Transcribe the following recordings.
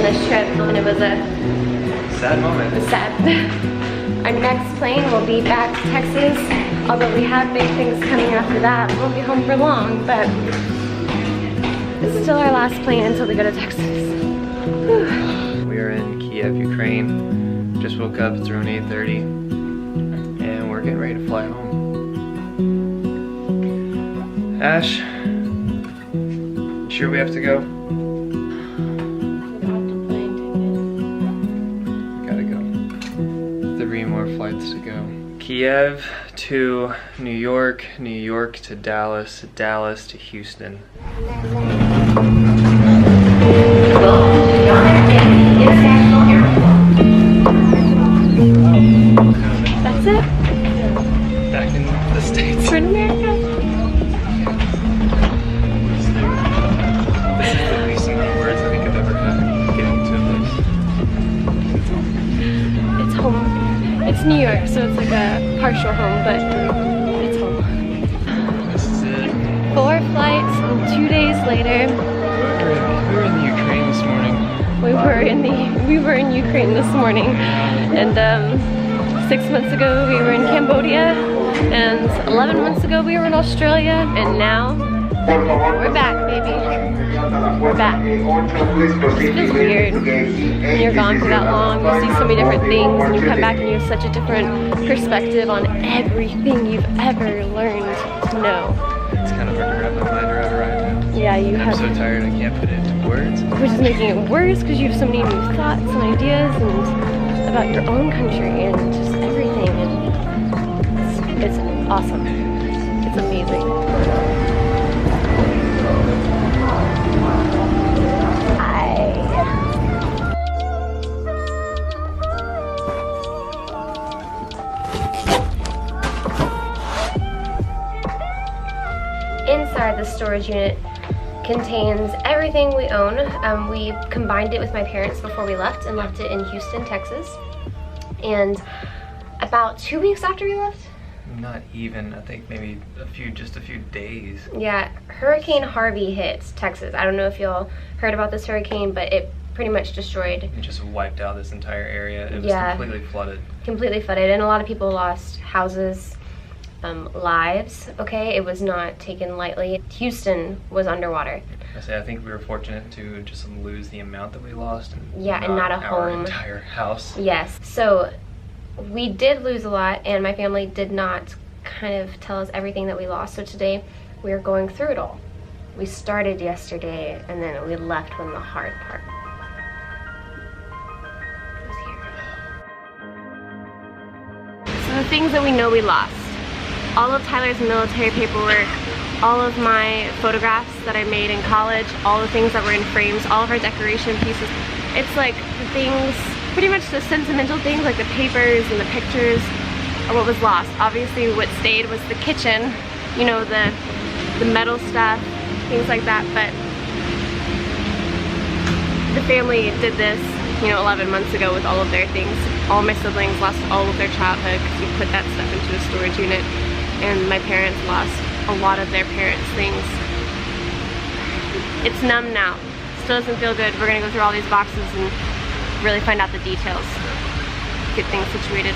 this trip, and it was a sad moment. Sad. Our next plane will be back to Texas, although we have big things coming after that. We won't be home for long, but it's still our last plane until we go to Texas. Whew. We are in Kiev, Ukraine. Just woke up, it's around 8:30, and we're getting ready to fly home. Ash, you sure we have to go? Gotta go. 3 more flights to go. Kiev to New York, New York to Dallas, Dallas to Houston. That's it? Back in the States. For America? This is the least amount of words I think I've ever had getting to a place. It's home. It's New York, so it's like a partial home, but it's home. This is it. 4 flights, and 2 days later. We were in the Ukraine this morning. We were in Ukraine this morning, and 6 months ago we were in Cambodia, and 11 months ago we were in Australia, and now we're back, baby. We're back. It feels weird when you're gone for that long. You see so many different things, and you come back and you have such a different perspective on everything you've ever learned to know. It's kind of hard to wrap my mind around right now. Yeah, you have. I'm so tired I can't put it into words. Which is making it worse because you have so many new thoughts and ideas and about your own country and just everything, and it's awesome. It's amazing. Inside the storage unit contains everything we own. We combined it with my parents before we left and left it in Houston, Texas. And about 2 weeks after we left? Not even, I think maybe just a few days. Yeah, Hurricane Harvey hit Texas. I don't know if y'all heard about this hurricane, but it pretty much destroyed. It just wiped out this entire area. It was completely flooded. Completely flooded, and a lot of people lost houses, lives, okay? It was not taken lightly. Houston was underwater. I think we were fortunate to just lose the amount that we lost. And not a our home. Entire house. Yes, so we did lose a lot, and my family did not kind of tell us everything that we lost. So today we are going through it all. We started yesterday, and then we left when the hard part was here. So the things that we know we lost. All of Tyler's military paperwork, all of my photographs that I made in college, all the things that were in frames, all of our decoration pieces. It's like the things, pretty much the sentimental things, like the papers and the pictures are what was lost. Obviously what stayed was the kitchen, you know, the metal stuff, things like that, but the family did this, you know, 11 months ago with all of their things. All my siblings lost all of their childhood because you put that stuff into a storage unit. And my parents lost a lot of their parents' things. It's numb now. Still doesn't feel good. We're gonna go through all these boxes and really find out the details. Get things situated.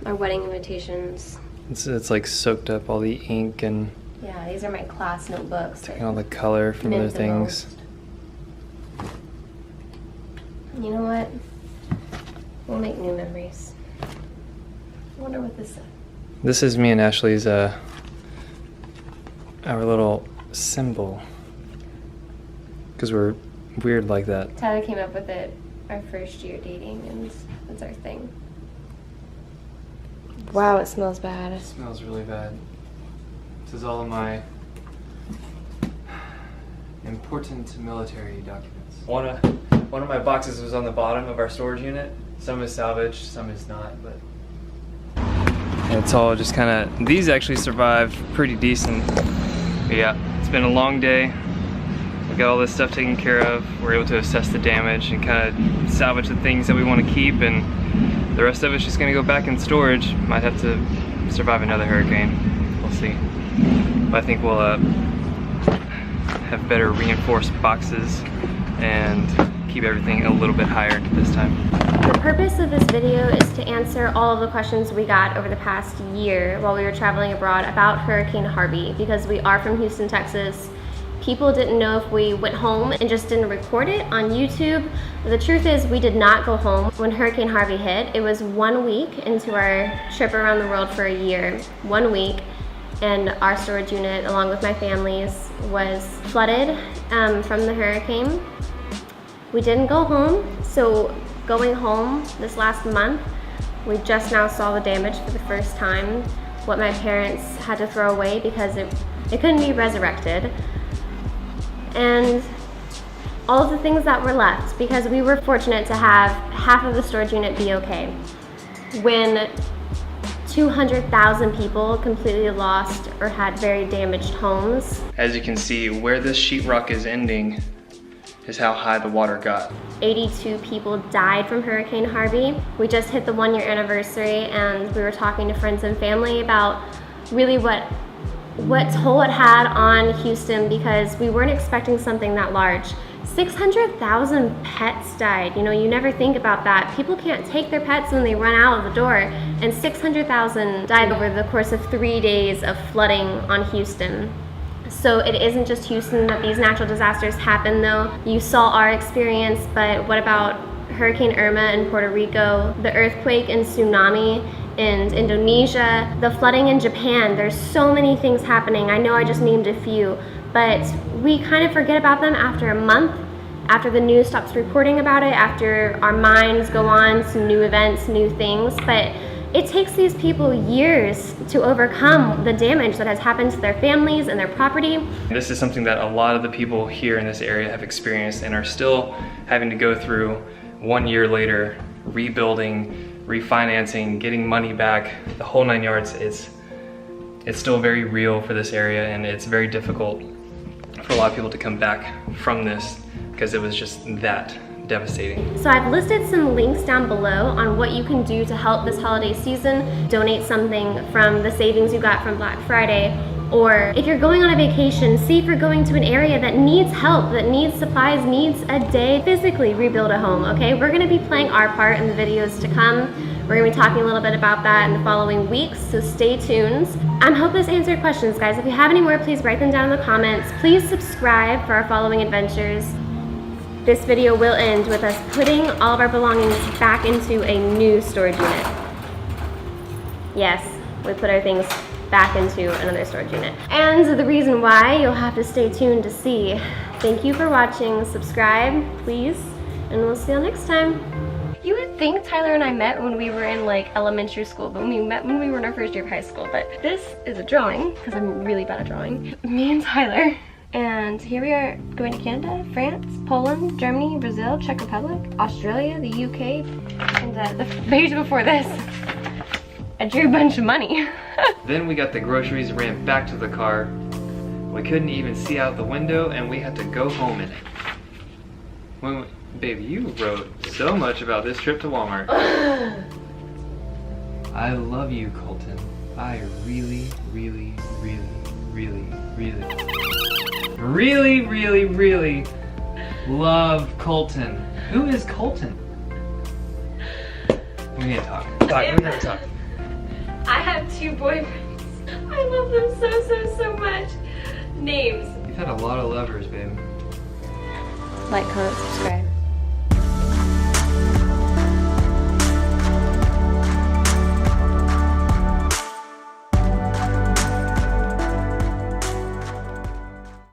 Our wedding invitations. It's like soaked up all the ink and yeah, these are my class notebooks. taking all the color from other things. You know what? We'll make new memories. I wonder what this is. This is me and Ashley's our little symbol, because we're weird like that. Tyler came up with it our first year dating, and it's our thing. Wow, it smells bad. It smells really bad. This is all of my important military documents. One of my boxes was on the bottom of our storage unit. Some is salvaged, some is not, but it's all just kind of, these actually survived pretty decent. But yeah, it's been a long day. We got all this stuff taken care of. We're able to assess the damage and kind of salvage the things that we want to keep, and the rest of it's just gonna go back in storage. Might have to survive another hurricane. We'll see. But I think we'll have better reinforced boxes and keep everything a little bit higher this time. The purpose of this video is to answer all of the questions we got over the past year while we were traveling abroad about Hurricane Harvey, because we are from Houston, Texas. People didn't know if we went home and just didn't record it on YouTube. The truth is we did not go home when Hurricane Harvey hit. It was 1 week into our trip around the world for a year, 1 week, and our storage unit, along with my family's, was flooded from the hurricane. We didn't go home, so going home this last month, we just now saw the damage for the first time, what my parents had to throw away because it couldn't be resurrected. And all of the things that were left, because we were fortunate to have half of the storage unit be okay. When 200,000 people completely lost or had very damaged homes. As you can see, where this sheetrock is ending is how high the water got. 82 people died from Hurricane Harvey. We just hit the 1 year anniversary, and we were talking to friends and family about really what toll it had on Houston, because we weren't expecting something that large. 600,000 pets died. You know, you never think about that. People can't take their pets when they run out of the door, and 600,000 died over the course of 3 days of flooding on Houston. So it isn't just Houston that these natural disasters happen, though. You saw our experience, but what about Hurricane Irma in Puerto Rico, the earthquake and tsunami in Indonesia, the flooding in Japan? There's so many things happening. I know I just named a few, but we kind of forget about them after a month, after the news stops reporting about it, after our minds go on to new events, new things. But it takes these people years to overcome the damage that has happened to their families and their property. This is something that a lot of the people here in this area have experienced and are still having to go through 1 year later, rebuilding, refinancing, getting money back, the whole 9 yards. It's still very real for this area, and it's very difficult for a lot of people to come back from this because it was just that devastating. So I've listed some links down below on what you can do to help this holiday season. Donate something from the savings you got from Black Friday, or if you're going on a vacation, see if you're going to an area that needs help, that needs supplies, needs a day, physically rebuild a home, okay? We're gonna be playing our part in the videos to come. We're gonna be talking a little bit about that in the following weeks, so stay tuned. I hope this answered questions, guys. If you have any more, please write them down in the comments. Please subscribe for our following adventures. This video will end with us putting all of our belongings back into a new storage unit. Yes, we put our things back into another storage unit. And the reason why, you'll have to stay tuned to see. Thank you for watching. Subscribe, please, and we'll see you next time. You would think Tyler and I met when we were in like elementary school, but we met when we were in our first year of high school. But this is a drawing, because I'm really bad at drawing. Me and Tyler. And here we are going to Canada, France, Poland, Germany, Brazil, Czech Republic, Australia, the UK, and the page before this, I drew a bunch of money. Then we got the groceries, ran back to the car. We couldn't even see out the window, and we had to go home in it. Baby, you wrote so much about this trip to Walmart. I love you, Colton. I really, really, really, really, really, really love Colton. Who is Colton? We need to talk. We gotta talk. I have 2 boyfriends. I love them so much. Names. You've had a lot of lovers, babe. Like, comment, subscribe.